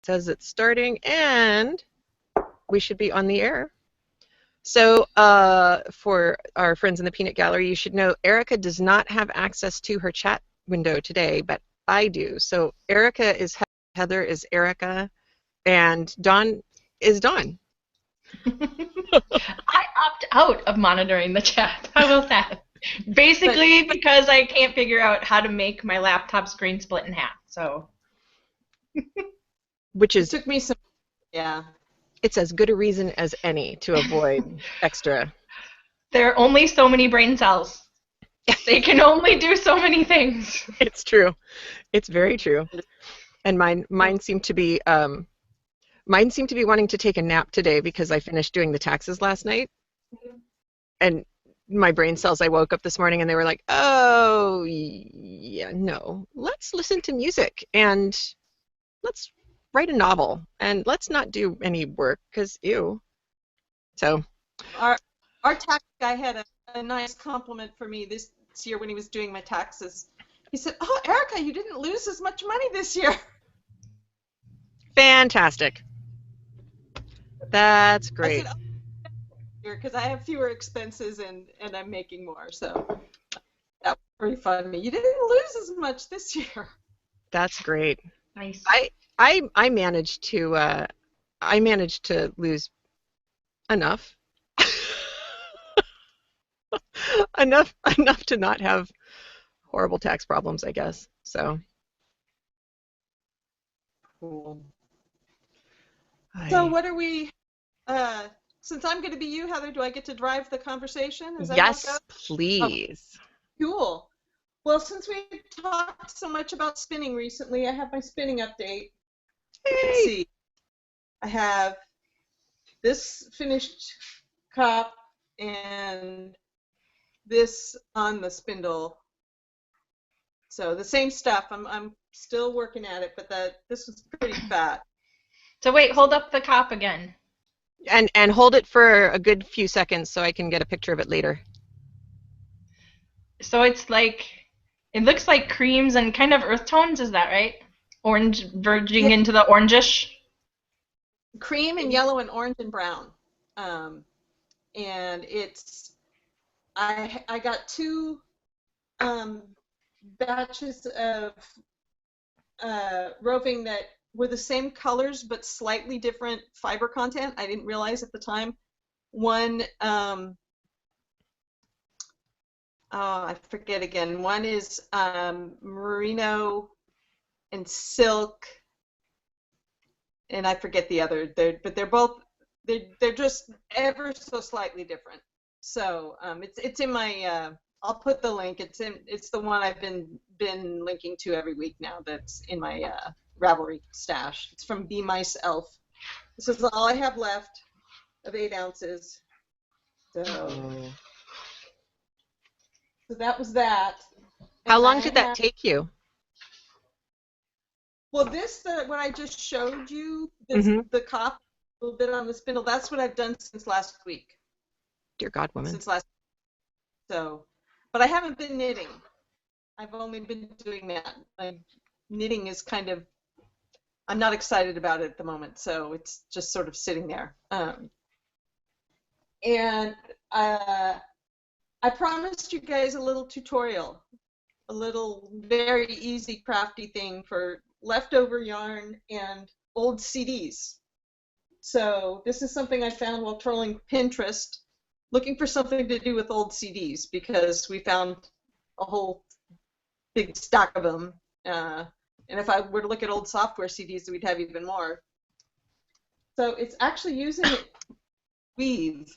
says it's starting, and we should be on the air. So for our friends in the Peanut Gallery, you should know Erica does not have access to her chat window today, but I do. So Erica is Heather is Erica, and Dawn is Dawn. I opt out of monitoring the chat. How about that? Basically because I can't figure out how to make my laptop screen split in half. So which is it took me some, yeah. It's as good a reason as any to avoid extra. There are only so many brain cells. They can only do so many things. It's true. It's very true. And mine seem to be wanting to take a nap today because I finished doing the taxes last night. And my brain cells, I woke up this morning and they were like, oh, yeah, no, let's listen to music and let's write a novel and let's not do any work because ew. So our tax guy had a nice compliment for me this year when he was doing my taxes. He said, oh, Erica, you didn't lose as much money this year. Fantastic. That's great. I said, because I have fewer expenses and I'm making more, so that was pretty funny. You didn't lose as much this year. That's great. Nice. I managed to lose enough. enough to not have horrible tax problems, I guess. So cool. So what are we since I'm going to be you, Heather, do I get to drive the conversation? Is that yes, please. Oh, cool. Well, since we talked so much about spinning recently, I have my spinning update. Hey. Let's see. I have this finished cup and this on the spindle. So the same stuff. I'm still working at it, but this was pretty fat. So wait, hold up the cop again. And hold it for a good few seconds so I can get a picture of it later. So it's like, it looks like creams and kind of earth tones, is that right? Orange verging into the orangish? Cream and yellow and orange and brown. And it's, I got two batches of roving that were the same colors but slightly different fiber content. I didn't realize at the time. One, I forget again. One is merino and silk, and I forget the other. But they're both they're just ever so slightly different. So it's in my. I'll put the link. It's the one I've been linking to every week now. That's in my Ravelry stash. It's from Be Mice Elf. This is all I have left of 8 ounces. So that was that. How long did that take you? Well, what I just showed you, the cop, a little bit on the spindle, that's what I've done since last week. Dear God, woman. Since last week. So, but I haven't been knitting. I've only been doing that. Knitting is kind of, I'm not excited about it at the moment, so it's just sort of sitting there. And I promised you guys a little tutorial, a little very easy crafty thing for leftover yarn and old CDs. So this is something I found while trolling Pinterest, looking for something to do with old CDs, because we found a whole big stack of them. And if I were to look at old software CDs, we'd have even more. So it's actually using weave.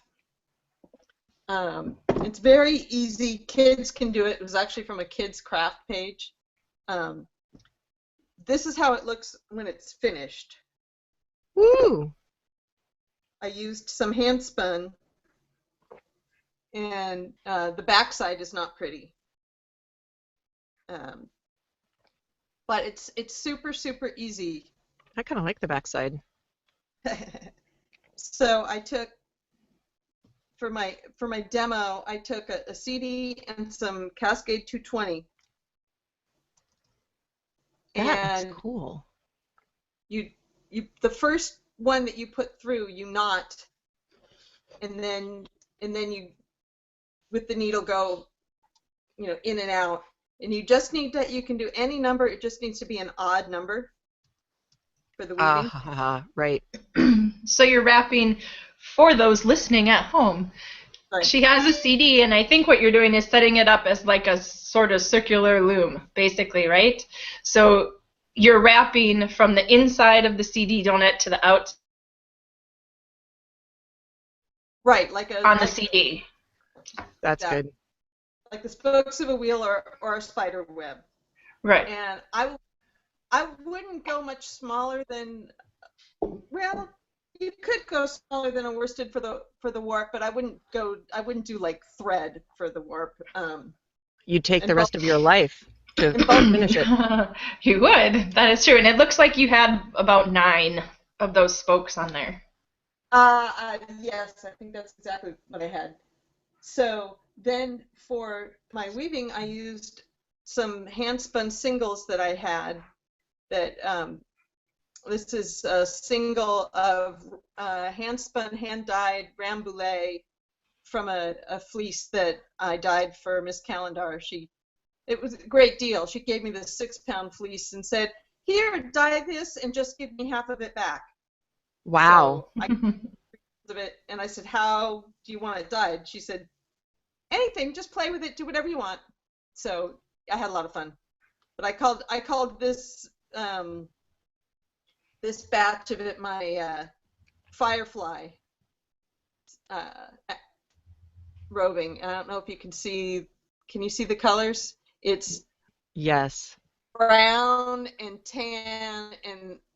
It's very easy. Kids can do it. It was actually from a kids craft page. This is how it looks when it's finished. Woo! I used some hand spun, and the backside is not pretty. But it's super, super easy. I kind of like the backside. So I took, for my demo, I took a CD and some Cascade 220. That's And cool. you the first one that you put through, you knot, and then you with the needle go, in and out. And you just need that. You can do any number. It just needs to be an odd number for the weaving. Right. So you're wrapping, for those listening at home, Right. she has a CD, and I think what you're doing is setting it up as like a sort of circular loom, basically, right? So you're wrapping from the inside of the CD donut to the outside Right, on the CD. That's good. Like the spokes of a wheel or a spider web. Right. And I wouldn't go much smaller than, well, you could go smaller than a worsted for the warp, but I wouldn't do like thread for the warp. You'd take the rest of your life to finish it. You would. That is true. And it looks like you had about 9 of those spokes on there. Yes, I think that's exactly what I had. So then for my weaving, I used some hand-spun singles that I had. That this is a single of hand-spun, hand-dyed rambouillet from a fleece that I dyed for Miss Calendar. It was a great deal. She gave me this 6-pound fleece and said, "Here, dye this and just give me half of it back." Wow. So I of it, and I said, "How do you want it dyed?" She said, "Anything, just play with it, do whatever you want." So I had a lot of fun. But I called this this batch of it my Firefly roving. I don't know if you can see. Can you see the colors? It's Yes. brown and tan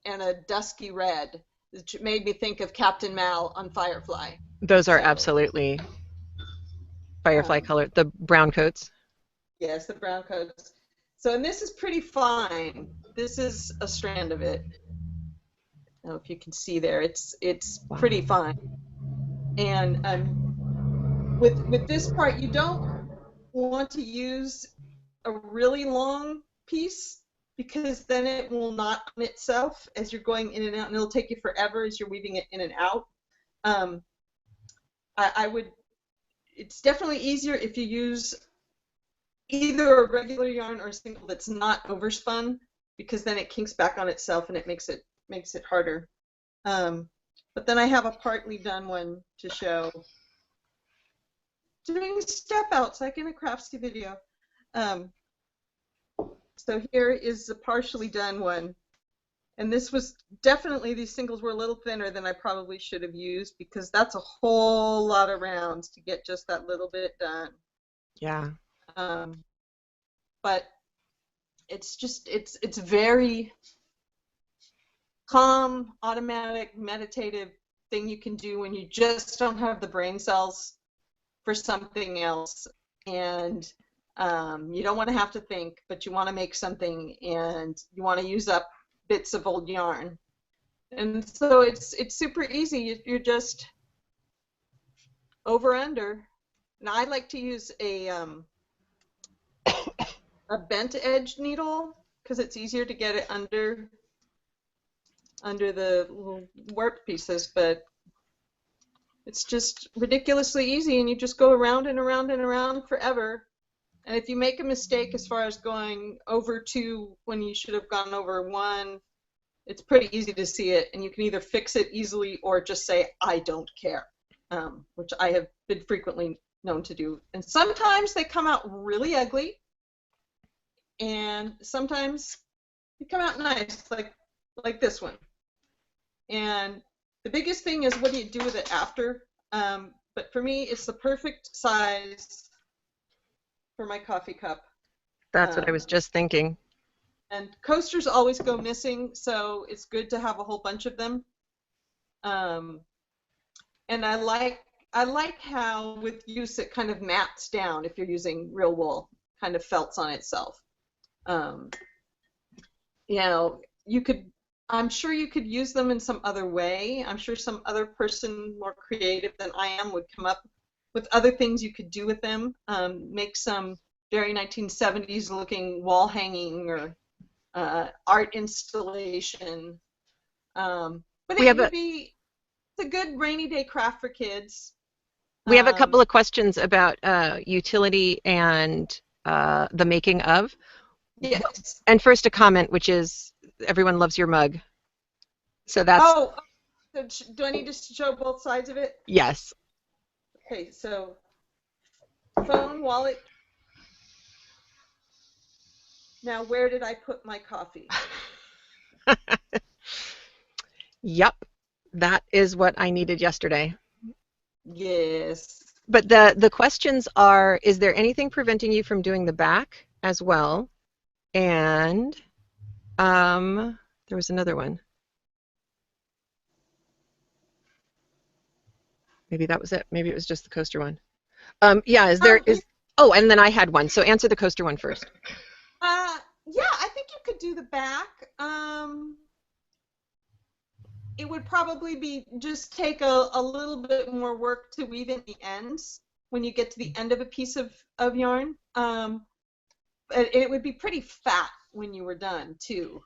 and a dusky red. It made me think of Captain Mal on Firefly. Those are absolutely Firefly color. The brown coats. Yes, the brown coats. So, and this is pretty fine. This is a strand of it. I don't know if you can see there. It's pretty fine. And with this part, you don't want to use a really long piece because then it will knot on itself as you're going in and out, and it'll take you forever as you're weaving it in and out. I would. It's definitely easier if you use either a regular yarn or a single that's not overspun, because then it kinks back on itself and it makes it harder. But then I have a partly done one to show. Doing step outs like in a Crafty video. So here is a partially done one. And this was definitely, these singles were a little thinner than I probably should have used, because that's a whole lot of rounds to get just that little bit done. Yeah. But it's just, it's very calm, automatic, meditative thing you can do when you just don't have the brain cells for something else, and you don't want to have to think, but you want to make something, and you want to use up bits of old yarn. And so it's super easy. You're just over under. And I like to use a bent edge needle because it's easier to get it under the little warp pieces, but it's just ridiculously easy, and you just go around and around and around forever. And if you make a mistake as far as going over 2 when you should have gone over 1, it's pretty easy to see it, and you can either fix it easily or just say, "I don't care," which I have been frequently known to do. And sometimes they come out really ugly, and sometimes they come out nice, like this one. And the biggest thing is, what do you do with it after? But for me, it's the perfect size for my coffee cup. That's what I was just thinking. And coasters always go missing, so it's good to have a whole bunch of them. And I like how with use it kind of mats down if you're using real wool, kind of felts on itself. I'm sure you could use them in some other way. I'm sure some other person more creative than I am would come up with other things you could do with them. Make some very 1970s looking wall hanging or art installation. But We it have would be it's a good rainy day craft for kids. We have a couple of questions about utility and the making of. Yes. And first a comment, which is everyone loves your mug. So that's... Oh, do I need to show both sides of it? Yes. Okay, so phone, wallet. Now, where did I put my coffee? Yep. That is what I needed yesterday. Yes. But the questions are, is there anything preventing you from doing the back as well? And there was another one. Maybe that was it. Maybe it was just the coaster one. Yeah, oh, and then I had one. So answer the coaster one first. Yeah, I think you could do the back. It would probably be just take a little bit more work to weave in the ends when you get to the end of a piece of yarn. It would be pretty fat when you were done, too.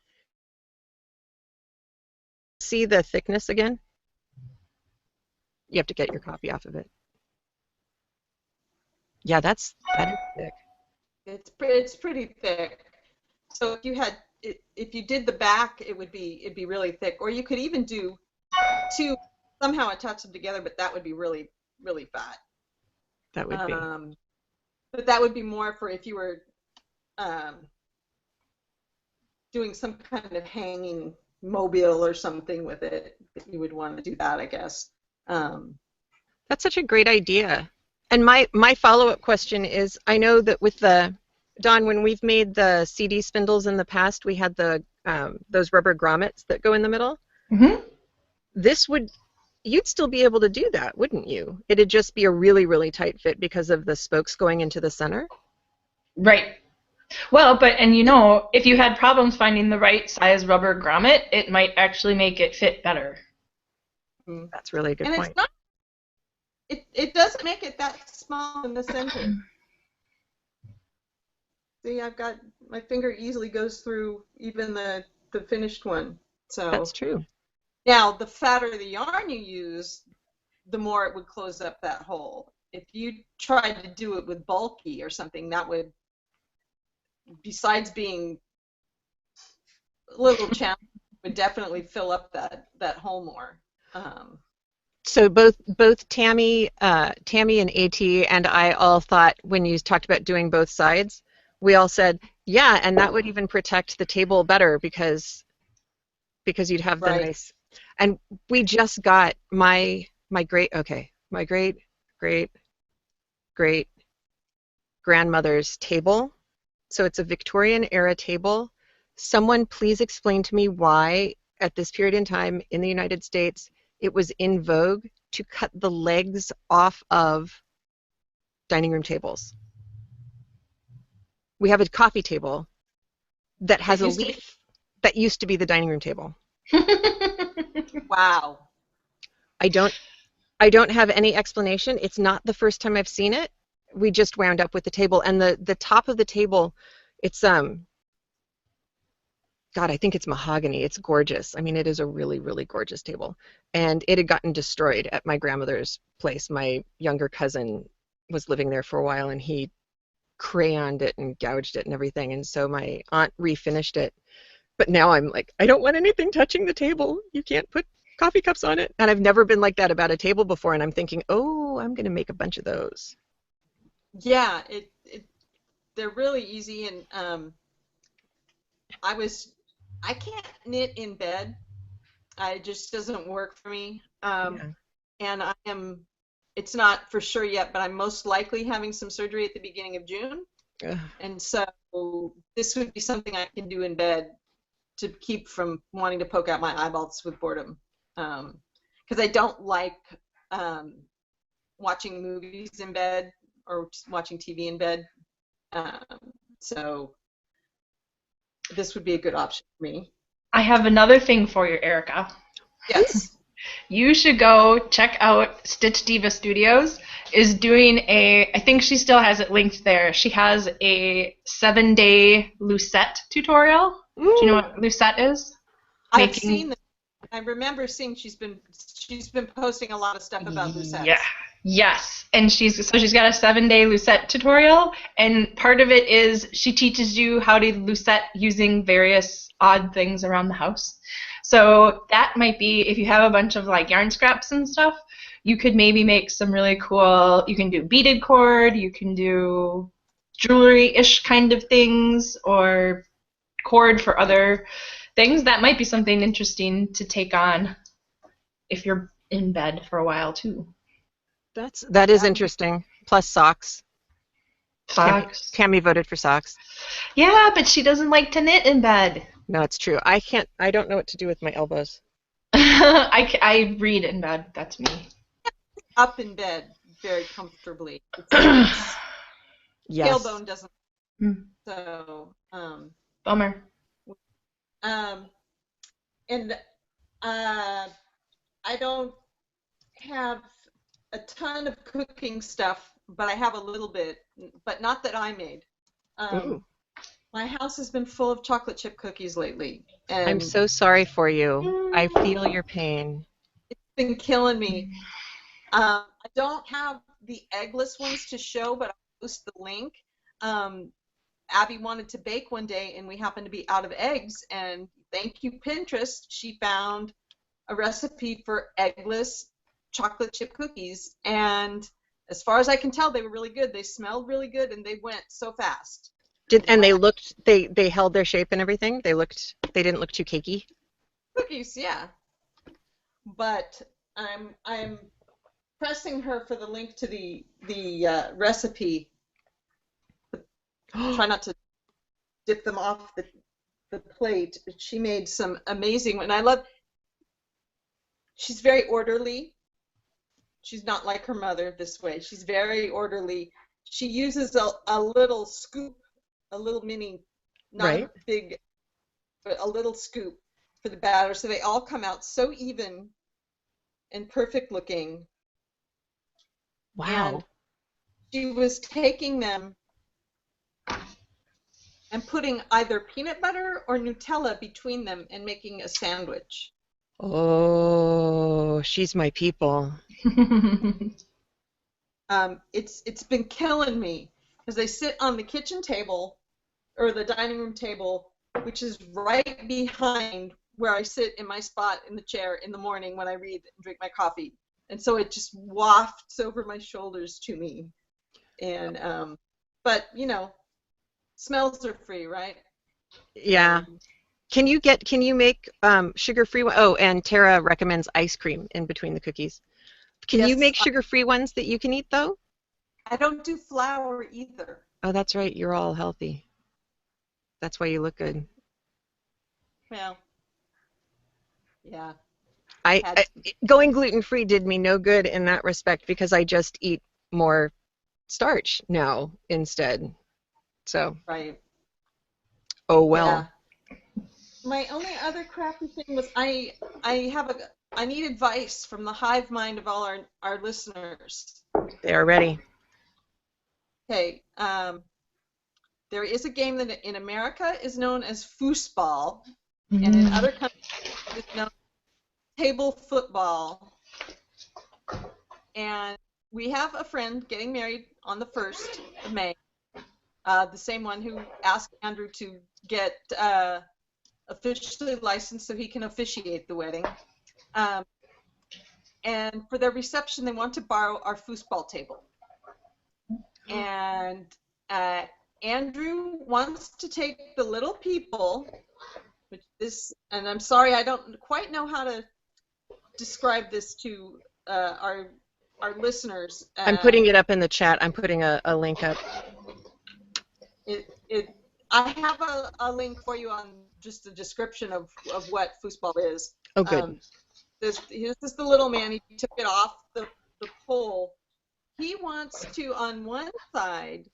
See the thickness again? You have to get your copy off of it. Yeah, that is thick. It's pretty thick. So if you did the back, it'd be really thick. Or you could even do two, somehow attach them together, but that would be really, really fat. That would be. But that would be more for if you were doing some kind of hanging mobile or something with it. You would want to do that, I guess. That's such a great idea. And my follow-up question is, I know that with Dawn, when we've made the CD spindles in the past, we had those rubber grommets that go in the middle. Mm-hmm. You'd still be able to do that, wouldn't you? It'd just be a really, really tight fit because of the spokes going into the center. Right. Well, and if you had problems finding the right size rubber grommet, it might actually make it fit better. That's really a good point. It's not. It doesn't make it that small in the center. See, I've got my finger easily goes through even the finished one. So that's true. Now, the fatter the yarn you use, the more it would close up that hole. If you tried to do it with bulky or something, that would, besides being a little challenging, would definitely fill up that hole more. So both Tammy and AT and I all thought, when you talked about doing both sides, we all said, yeah, and that would even protect the table better because you'd have the nice. And we just got my great grandmother's table. So it's a Victorian era table. Someone please explain to me why at this period in time in the United States it was in vogue to cut the legs off of dining room tables. We have a coffee table that has a leaf that used to be the dining room table. Wow. I don't have any explanation. It's not the first time I've seen it. We just wound up with the table, and the top of the table, it's God, I think it's mahogany. It's gorgeous. I mean, it is a really, really gorgeous table. And it had gotten destroyed at my grandmother's place. My younger cousin was living there for a while, and he crayoned it and gouged it and everything. And so my aunt refinished it. But now I'm like, I don't want anything touching the table. You can't put coffee cups on it. And I've never been like that about a table before. And I'm thinking, oh, I'm going to make a bunch of those. Yeah, they're really easy. And I can't knit in bed. It just doesn't work for me. And it's not for sure yet, but I'm most likely having some surgery at the beginning of June. And so this would be something I can do in bed to keep from wanting to poke out my eyeballs with boredom. Because I don't like watching movies in bed or watching TV in bed. So this would be a good option for me. I have another thing for you, Erica. Yes. You should go check out Stitch Diva Studios is doing I think she still has it linked there. She has a 7-day lucette tutorial. Ooh. Do you know what lucette is? I've seen them. I remember seeing she's been posting a lot of stuff about Lucettes. Yeah. Yes. And she's got a 7-day Lucette tutorial, and part of it is she teaches you how to Lucette using various odd things around the house. So that might be, if you have a bunch of like yarn scraps and stuff, you could maybe make some really cool, you can do beaded cord, you can do jewelry-ish kind of things, or cord for other things. That might be something interesting to take on if you're in bed for a while too. That is interesting. Plus socks. Socks. Tammy voted for socks. Yeah, but she doesn't like to knit in bed. No, it's true. I don't know what to do with my elbows. I read in bed. That's me. Up in bed very comfortably. Yes. Tailbone doesn't. So. Bummer. And I don't have a ton of cooking stuff, but I have a little bit, but not that I made. My house has been full of chocolate chip cookies lately. And I'm so sorry for you. I feel your pain. It's been killing me. I don't have the eggless ones to show, but I'll post the link. Abby wanted to bake one day, and we happened to be out of eggs, and thank you, Pinterest. She found a recipe for eggless chocolate chip cookies, and as far as I can tell, they were really good. They smelled really good, and they went so fast. They held their shape and everything? They didn't look too cakey? Cookies, yeah. But I'm pressing her for the link to the recipe. Try not to dip them off the plate. She made some amazing one. I love. She's very orderly. She's not like her mother this way. She's very orderly. She uses a little scoop, a little mini, not big, but a little scoop for the batter, so they all come out so even and perfect looking. Wow. And she was taking them and putting either peanut butter or Nutella between them and making a sandwich. Oh, she's my people. It's been killing me because they sit on the kitchen table or the dining room table, which is right behind where I sit in my spot in the chair in the morning when I read and drink my coffee, and so it just wafts over my shoulders to me. And but you know, smells are free, right? Yeah. Can you make sugar-free one? Oh, and Tara recommends ice cream in between the cookies. Can you make sugar-free ones that you can eat, though? I don't do flour either. Oh, that's right. You're all healthy. That's why you look good. Well, yeah. Going gluten-free did me no good in that respect because I just eat more starch now instead. So. Right. Oh well. Yeah. My only other crafty thing was I need advice from the hive mind of all our listeners. They are ready. Okay. There is a game that in America is known as foosball, and in other countries it's known as table football. And we have a friend getting married on the 1st of May, the same one who asked Andrew to get officially licensed so he can officiate the wedding. And for their reception, they want to borrow our foosball table. And Andrew wants to take the little people, which is, and I'm sorry, I don't quite know how to describe this to our listeners. I'm putting it up in the chat. I'm putting a link up. I have a link for you on just a description of what foosball is. Oh, good. This is the little man. He took it off the pole. He wants to, on one side,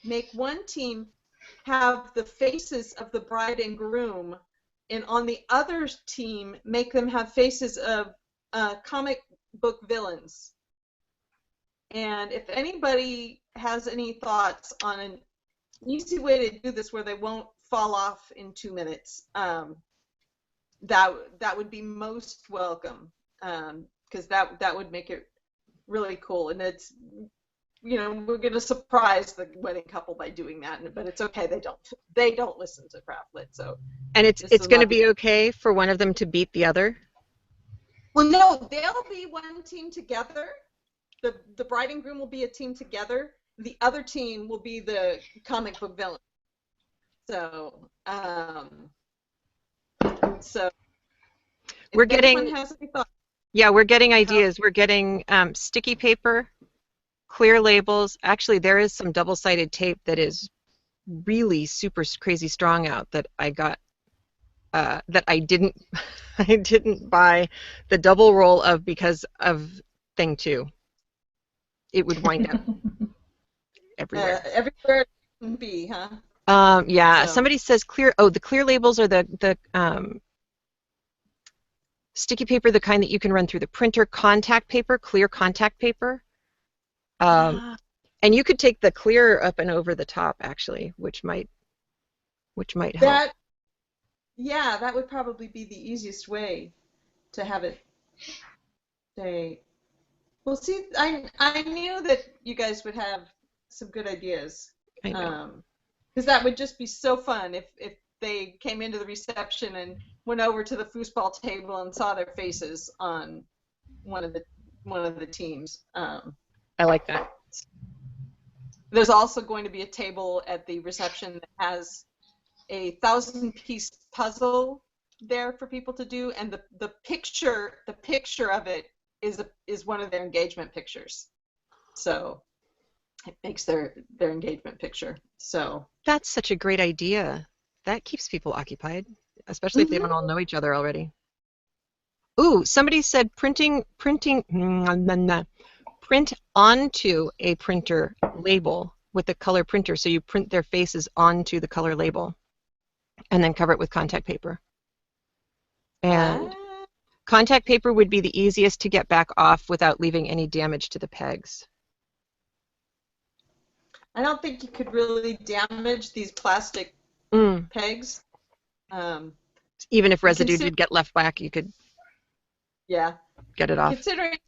make one team have the faces of the bride and groom, and on the other team, make them have faces of comic book villains. And if anybody has any thoughts on an easy way to do this where they won't fall off in 2 minutes, that would be most welcome, because that would make it really cool. And it's, we're going to surprise the wedding couple by doing that, but it's okay. They don't listen to CraftLit, so. And it's going to be okay for one of them to beat the other? Well, no, they'll be one team together. The bride and groom will be a team together. The other team will be the comic book villain. So, we're getting. Yeah, we're getting ideas. We're getting sticky paper, clear labels. Actually, there is some double-sided tape that is really super crazy strong out that I got. That I didn't buy the double roll of because of thing 2. It would wind up everywhere. Everywhere it can be, huh? Yeah. So. Somebody says clear. Oh, the clear labels are the sticky paper, the kind that you can run through the printer. Contact paper, clear contact paper. And you could take the clear up and over the top, actually, which might help. Yeah, that would probably be the easiest way to have it say. Well, see, I knew that you guys would have some good ideas. I know. Because that would just be so fun if they came into the reception and went over to the foosball table and saw their faces on one of the teams. I like that. There's also going to be a table at the reception that has a 1,000-piece puzzle there for people to do, and the picture of it is one of their engagement pictures. So it makes their engagement picture. So that's such a great idea. That keeps people occupied, especially if they don't all know each other already. Ooh, somebody said print onto a printer label with a color printer, so you print their faces onto the color label and then cover it with contact paper. And contact paper would be the easiest to get back off without leaving any damage to the pegs. I don't think you could really damage these plastic pegs. Even if residue did get left back, you could get it off. Considering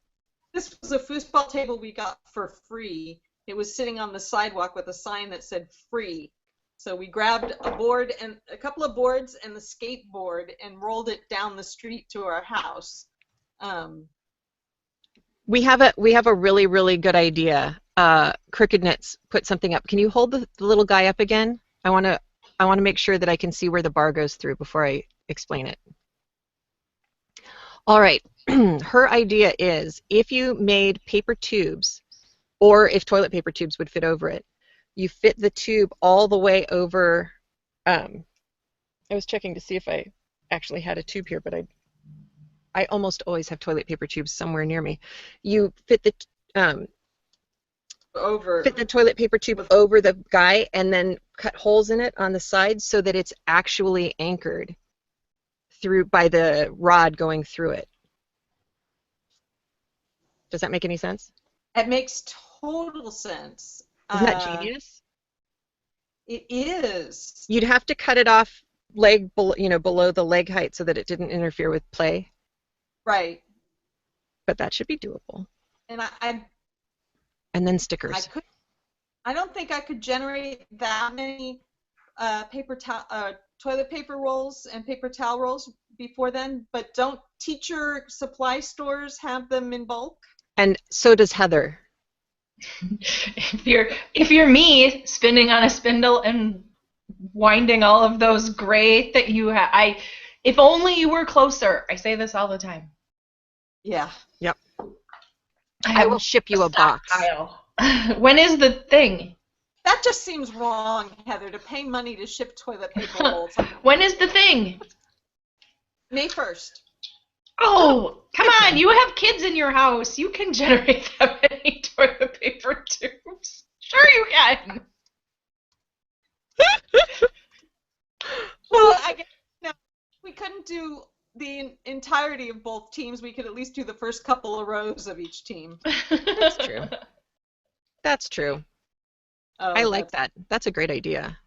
this was a foosball table we got for free, it was sitting on the sidewalk with a sign that said free. So we grabbed a couple of boards and the skateboard and rolled it down the street to our house. We have a really, really good idea. Crooked Knits put something up. Can you hold the little guy up again? I want to make sure that I can see where the bar goes through before I explain it. All right. Her idea is if you made paper tubes, or if toilet paper tubes would fit over it, you fit the tube all the way over. I was checking to see if I actually had a tube here, but I almost always have toilet paper tubes somewhere near me. You fit the toilet paper tube over the guy and then cut holes in it on the sides so that it's actually anchored through by the rod going through it. Does that make any sense? It makes total sense. Isn't that genius? It is. You'd have to cut it off below the leg height so that it didn't interfere with play. Right. But that should be doable. And and then stickers. I don't think I could generate that many toilet paper rolls and paper towel rolls before then, but don't teacher supply stores have them in bulk? And so does Heather. If you're me, spinning on a spindle and winding all of those gray that you have, if only you were closer. I say this all the time. Yeah. Yep. I will ship you a box. When is the thing? That just seems wrong, Heather, to pay money to ship toilet paper rolls. When is the thing? May 1st. Oh, come on. You have kids in your house. You can generate that many toilet paper tubes. Sure you can. Well, I guess we couldn't do the entirety of both teams. We could at least do the first couple of rows of each team. That's true. That's true. Oh, I like that. That's a great idea.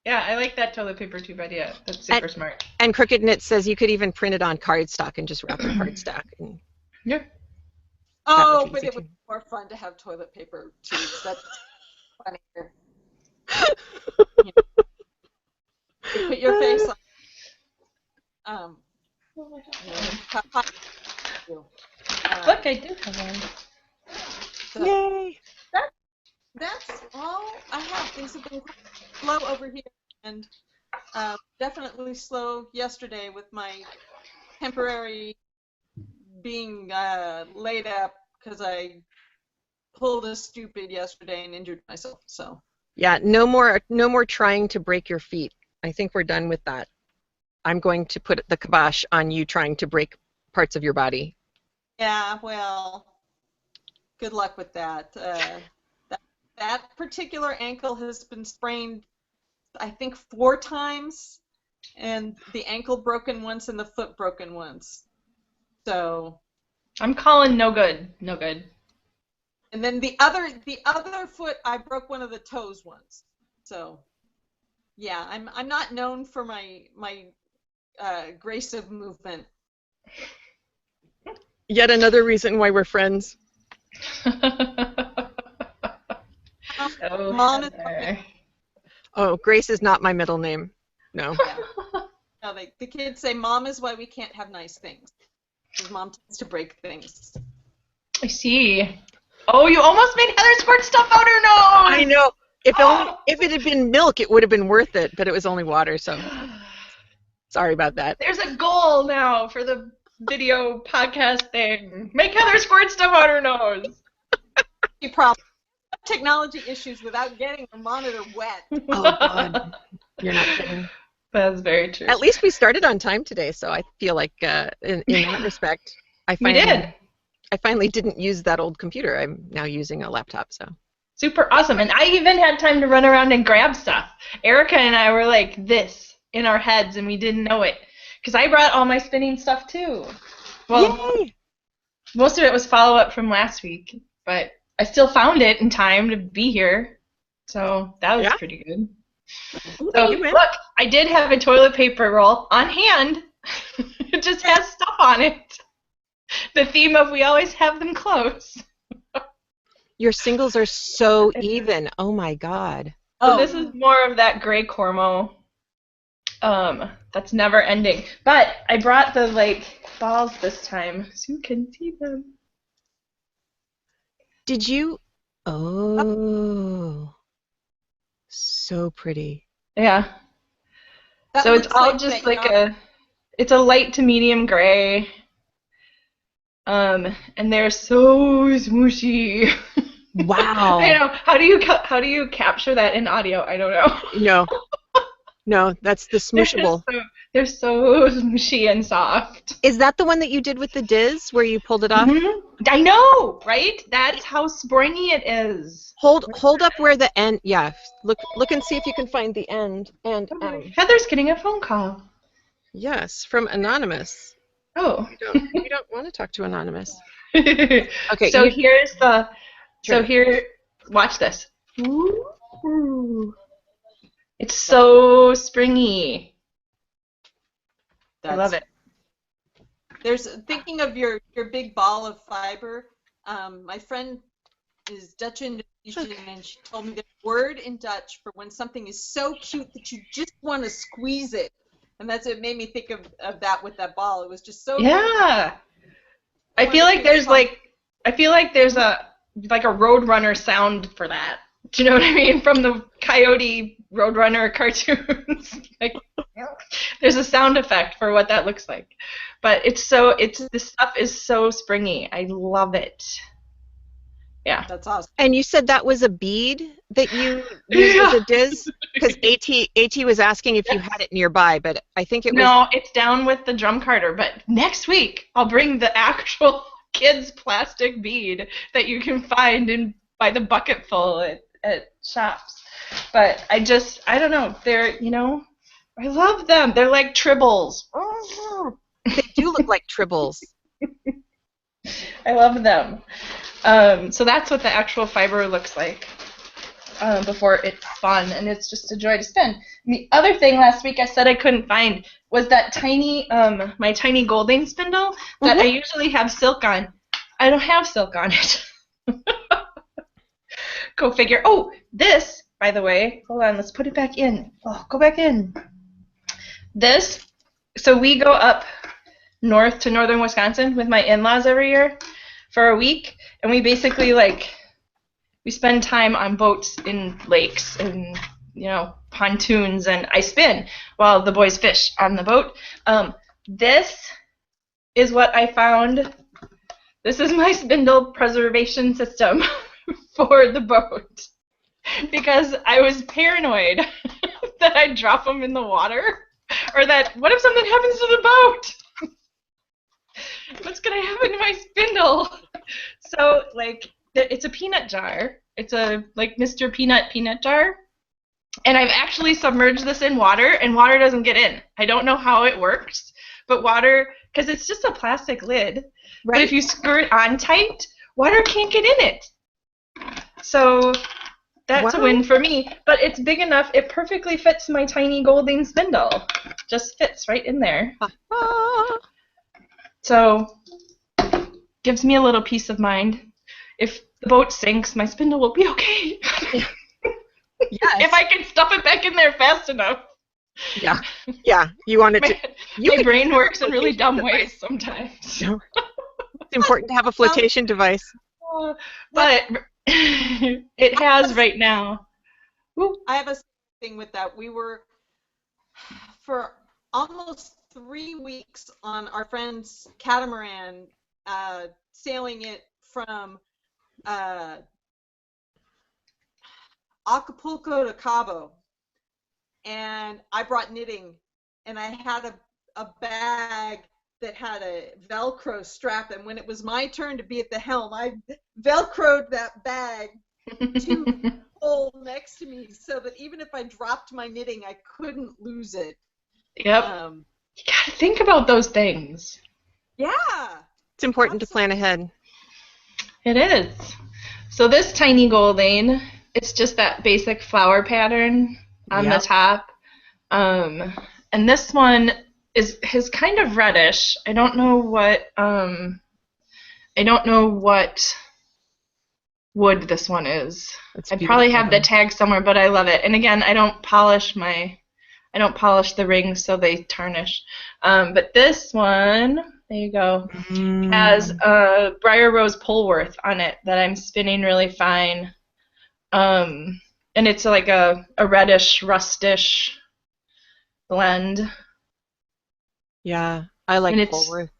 Yeah, I like that toilet paper tube idea. That's super smart. And Crooked Knit says you could even print it on cardstock and just wrap the cardstock. And yeah. Oh, but it was more fun to have toilet paper tubes. That's funnier. You put your face on. Look, I do have one. So yay! That's all I have. Things have been slow over here, and definitely slow yesterday with my temporary being laid up because I pulled a stupid yesterday and injured myself. So Yeah, no more trying to break your feet. I think we're done with that. I'm going to put the kibosh on you trying to break parts of your body. yeah, well, good luck with that. That particular ankle has been sprained, I think, 4 times, and the ankle broken once and the foot broken once. So I'm calling no good. No good. and then the other foot, I broke one of the toes once. So yeah, I'm not known for my grace of movement. Yet another reason why we're friends. Mom is my, Oh, Grace is not my middle name. No. yeah. No, the kids say Mom is why we can't have nice things. Because Mom tends to break things. I see. Oh, you almost made Heather squirt stuff out her nose! I know. If it had been milk, it would have been worth it, but it was only water, so sorry about that. There's a goal now for the video podcast thing. Make Heather squirt stuff out her nose. You probably have technology issues without getting the monitor wet. Oh, God. You're not kidding. That's very true. At least we started on time today, so I feel like in that respect, I finally didn't use that old computer. I'm now using a laptop, so. Super awesome. And I even had time to run around and grab stuff. Erica and I were like this in our heads, and we didn't know it. Because I brought all my spinning stuff, too. Well, yay! Most of it was follow-up from last week, but I still found it in time to be here. So that was pretty good. So, look, I did have a toilet paper roll on hand. It just has stuff on it. The theme of we always have them close. Your singles are so even. Oh, my God. So this is more of that gray Cormo that's never ending. But I brought the, balls this time so you can see them. Did you? Oh. So pretty. Yeah. So it's all just it's a light to medium gray. And they're so smooshy. Wow. I know. How do you capture that in audio? I don't know. No, that's the smooshable. They're so smooshy and soft. Is that the one that you did with the Diz where you pulled it off? Mm-hmm. I know, right? That's how springy it is. Hold up where the end. Yeah, look and see if you can find the end. And Heather's getting a phone call. Yes, from Anonymous. Oh. You don't want to talk to Anonymous. Okay. So here's the. So here, watch this. Ooh. It's so springy. I love it. There's thinking of your big ball of fiber. My friend is Dutch Indonesian, and she told me there's a word in Dutch for when something is so cute that you just want to squeeze it, and that's what made me think of that with that ball. It was just so. Yeah. I feel like there's a Roadrunner sound for that. Do you know what I mean? From the Coyote Roadrunner cartoons. There's a sound effect for what that looks like. But this stuff is so springy. I love it. Yeah. That's awesome. And you said that was a bead that you used as a Diz? Because AT was asking if you had it nearby, but I think it was... No, it's down with the drum carder. But next week, I'll bring the actual kids' plastic bead that you can find by the bucketful at shops. But I don't know. They're, I love them. They're like tribbles. They do look like tribbles. I love them. So that's what the actual fiber looks like. before it's spun, and it's just a joy to spin. And the other thing last week I said I couldn't find was that tiny, my tiny golding spindle that I usually have silk on. I don't have silk on it. Go figure. Oh, this, by the way, hold on, let's put it back in. Oh, go back in. This, so we go up north to northern Wisconsin with my in-laws every year for a week, and we basically, like, we spend time on boats in lakes and, you know, pontoons, and I spin while the boys fish on the boat. This is what I found. This is my spindle preservation system for the boat, because I was paranoid that I'd drop them in the water, or that, what if something happens to the boat? What's going to happen to my spindle? So, like, it's a peanut jar. It's a, like, Mr. Peanut jar. And I've actually submerged this in water, and water doesn't get in. I don't know how it works, but water, because it's just a plastic lid. Right. But if you screw it on tight, water can't get in it. So that's a win for me. But it's big enough, it perfectly fits my tiny golding spindle. Just fits right in there. So gives me a little peace of mind. If the boat sinks, my spindle will be okay. Yes. If I can stuff it back in there fast enough. Yeah. Yeah. You want it to. My brain works in really dumb ways sometimes. It's important to have a flotation device. But it has right now. I have a thing with that. We were for almost 3 weeks on our friend's catamaran, sailing it from Acapulco to Cabo, and I brought knitting, and I had a bag that had a Velcro strap, and when it was my turn to be at the helm, I Velcroed that bag to the pole next to me so that even if I dropped my knitting, I couldn't lose it. Yep. You gotta think about those things. Yeah. It's important to plan ahead. It is. So this tiny golding, it's just that basic flower pattern on the top. And this one is kind of reddish. I don't know what wood this one is. I probably have the tag somewhere, but I love it. And again, I don't polish the rings so they tarnish. But this one, there you go, has a Briar Rose Polworth on it that I'm spinning really fine. And it's like a reddish, rustish blend. Yeah, I like Polworth.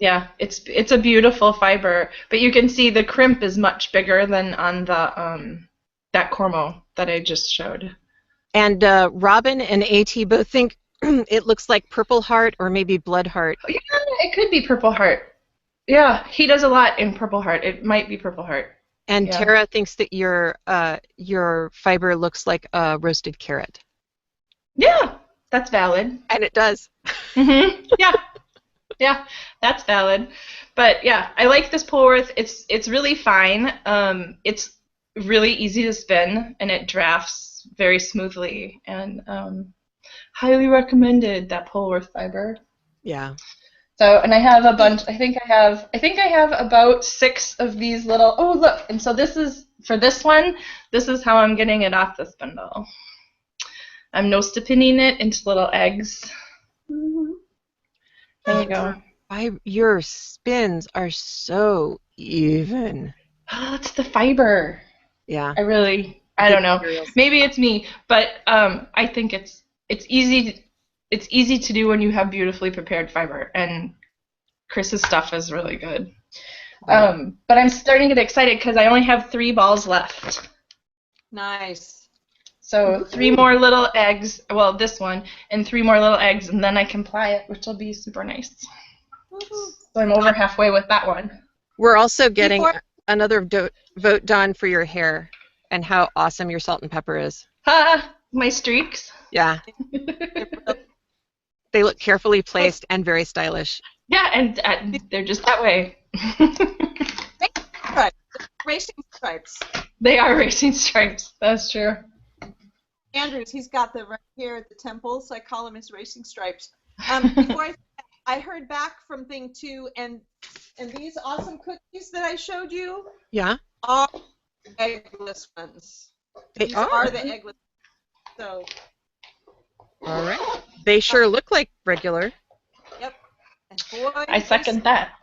Yeah, it's a beautiful fiber, but you can see the crimp is much bigger than on the that Cormo that I just showed. And Robin and AT both think it looks like Purple Heart or maybe Blood Heart. Yeah, it could be Purple Heart. Yeah, he does a lot in Purple Heart. It might be Purple Heart. And Tara thinks that your fiber looks like a roasted carrot. Yeah, that's valid. And it does. Yeah. Yeah, that's valid. But yeah, I like this Polworth. It's really fine. It's really easy to spin, and it drafts very smoothly. And highly recommended, that Polworth fiber. Yeah. So, and I have a bunch. I think I have about 6 of these little. Oh, look! And so this is for this one. This is how I'm getting it off the spindle. I'm nose to pinning it into little eggs. There you go. Your spins are so even. Oh, it's the fiber. Yeah. I don't know. Maybe it's me, but I think it's easy to do when you have beautifully prepared fiber, and Chris's stuff is really good. But I'm starting to get excited because I only have 3 balls left. Nice. So 3 more little eggs, well, this one, and 3 more little eggs, and then I can ply it, which will be super nice. So I'm over halfway with that one. We're also getting another vote, Dawn, for your hair and how awesome your salt and pepper is. My streaks? Yeah. They look carefully placed and very stylish. Yeah, and they're just that way. Racing stripes. They are racing stripes. That's true. Andrews, he's got the right here at the temples. I call him his racing stripes. Before I heard back from thing 2, and these awesome cookies that I showed you are eggless ones. These are the eggless. So. All right. They sure look like regular. Yep. And boy, I second that.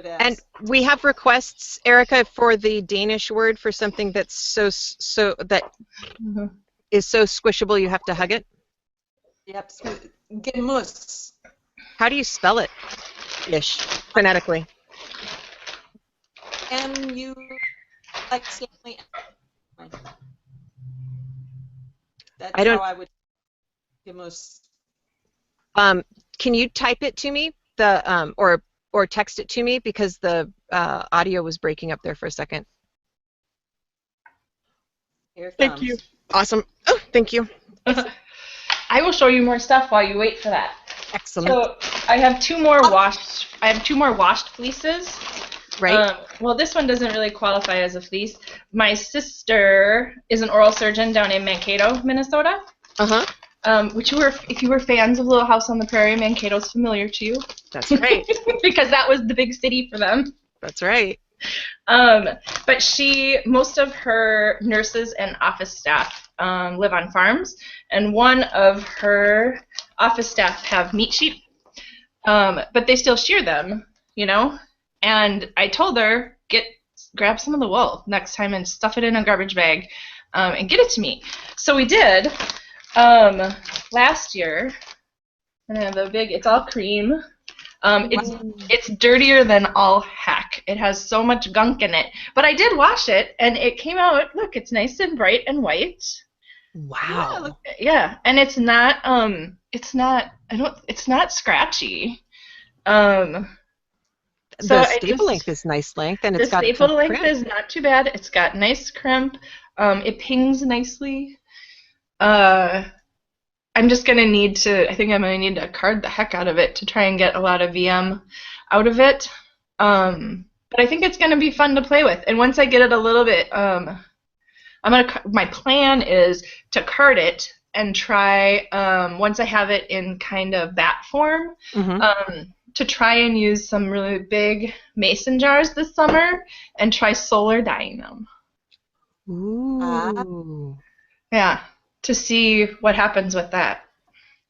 And we have requests, Erica, for the Danish word for something that's so is so squishable you have to hug it. Yep. Gemus. How do you spell it? Ish, phonetically. M-U, like Stanley. That's how I would. Gemus. Can you type it to me? The or text it to me, because the audio was breaking up there for a second. Here it comes. Thank you. Awesome. Oh, thank you. I will show you more stuff while you wait for that. Excellent. So I have two more washed fleeces. Right. Well, this one doesn't really qualify as a fleece. My sister is an oral surgeon down in Mankato, Minnesota. Which if you were fans of Little House on the Prairie, Mankato's familiar to you. That's right. Because that was the big city for them. That's right. But most of her nurses and office staff live on farms, and one of her office staff have meat sheep, but they still shear them, And I told her, grab some of the wool next time and stuff it in a garbage bag and get it to me. So we did. Last year, and I have it's all cream. It's dirtier than all heck. It has so much gunk in it. But I did wash it, and it came out. Look, it's nice and bright and white. Wow. Yeah, and it's not scratchy. So the staple length is nice length, and it's got the staple length crimp. is not too bad. It's got nice crimp. It pings nicely. I'm just gonna need to. I think I'm gonna need to card the heck out of it to try and get a lot of VM out of it. But I think it's gonna be fun to play with. And once I get it a little bit, my plan is to card it and try once I have it in kind of that form. To try and use some really big mason jars this summer and try solar dyeing them. Ooh. Yeah. To see what happens with that.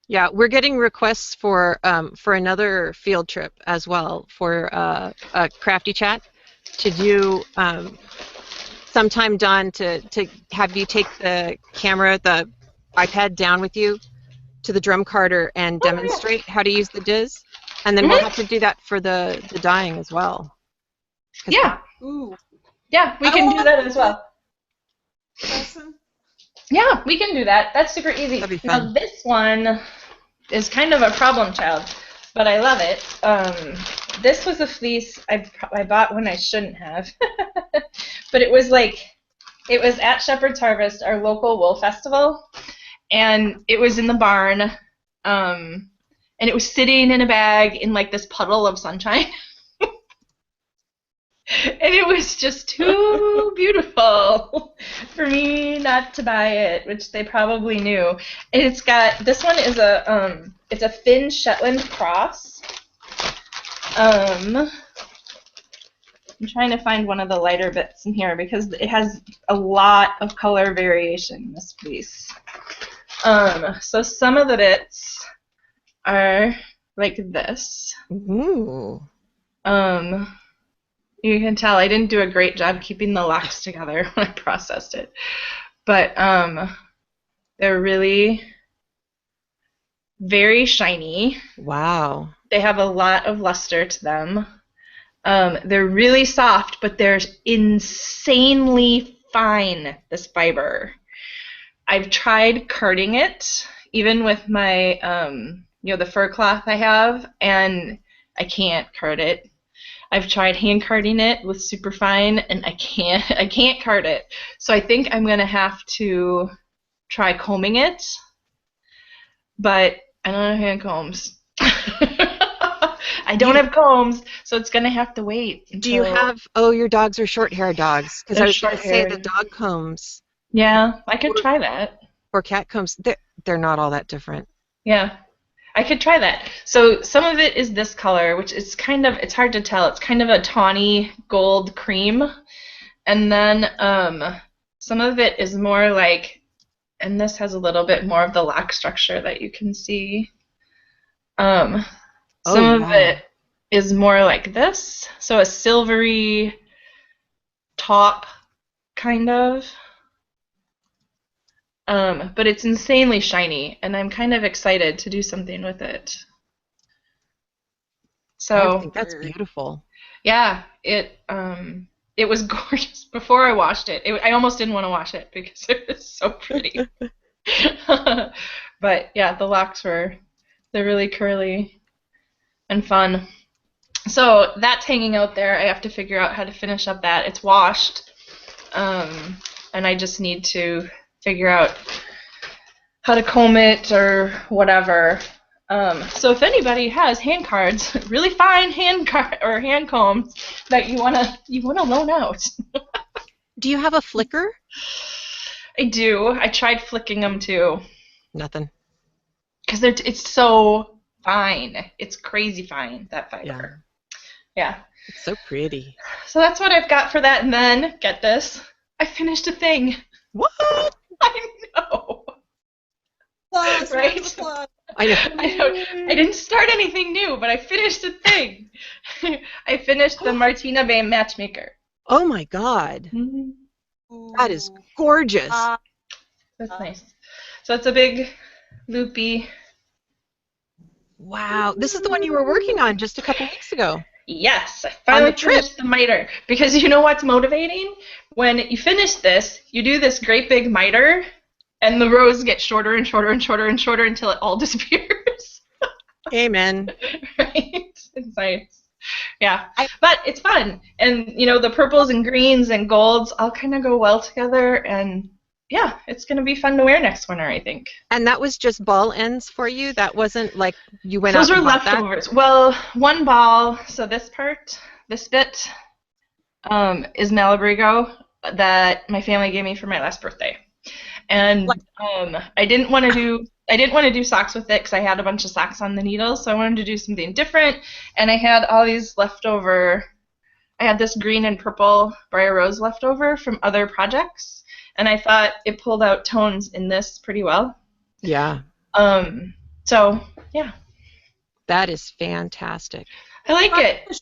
Yeah, we're getting requests for another field trip as well for a Crafty chat to do sometime, Dawn, to have you take the camera, the iPad down with you to the drum carder and demonstrate how to use the Diz, and then we'll have to do that for the dyeing as well. Yeah. Ooh. Yeah, we can do that as well. Lesson? Yeah, we can do that. That's super easy. That'd be fun. Now, this one is kind of a problem child, but I love it. This was a fleece I bought when I shouldn't have. But it was at Shepard's Harvest, our local wool festival, and it was in the barn, and it was sitting in a bag in this puddle of sunshine. And it was just too beautiful for me not to buy it, which they probably knew. And this one is it's a thin Shetland cross. I'm trying to find one of the lighter bits in here because it has a lot of color variation in this piece. So some of the bits are like this. Ooh. You can tell I didn't do a great job keeping the locks together when I processed it. But they're really very shiny. Wow. They have a lot of luster to them. They're really soft, but they're insanely fine, this fiber. I've tried carding it, even with my, the fur cloth I have, and I can't card it. I've tried hand carding it with superfine, and I can't card it. So I think I'm gonna have to try combing it, but I don't know hand combs. I don't have combs, so it's going to have to wait. Do you have, your dogs are short-haired dogs, because I was going to say the short-haired. dog combs. Yeah, I could try that. Or cat combs, they're not all that different. Yeah, I could try that. So some of it is this color, which is it's hard to tell. It's kind of a tawny gold cream. And then some of it is more like, and this has a little bit more of the lock structure that you can see. Some of it is more like this, so a silvery top, kind of. But it's insanely shiny, and I'm kind of excited to do something with it. So I think that's beautiful. Yeah, it was gorgeous before I washed it. I almost didn't want to wash it because it was so pretty. But yeah, the locks they're really curly and fun. So that's hanging out there. I have to figure out how to finish up that. It's washed, and I just need to figure out how to comb it or whatever. So if anybody has hand cards, really fine hand combs that you wanna loan out. Do you have a flicker? I do. I tried flicking them too. Nothing. Because it's so fine. It's crazy fine, that fiber. Yeah. It's so pretty. So that's what I've got for that, and then get this. I finished a thing. What? I know. Applause, Right? applause. I know. I didn't start anything new, but I finished a thing. I finished the Martina Bay Matchmaker. Oh my God. That is gorgeous. That's nice. So it's a big, loopy. Wow. This is the one you were working on just a couple weeks ago. Yes, I finally finished the miter. Because you know what's motivating? When you finish this, you do this great big miter, and the rows get shorter and shorter and shorter and shorter until it all disappears. Amen. Right? It's nice. Yeah. But it's fun. And, the purples and greens and golds all kind of go well together. And, yeah, it's going to be fun to wear next winter, I think. And that was just ball ends for you? That wasn't like you went out Those and were bought leftovers. that? Well, one ball, so this bit, is Malabrigo that my family gave me for my last birthday. And I didn't want to do socks with it because I had a bunch of socks on the needles, so I wanted to do something different. And I had all these leftover. I had this green and purple briar rose leftover from other projects, and I thought it pulled out tones in this pretty well. Yeah. So yeah. That is fantastic. I like it.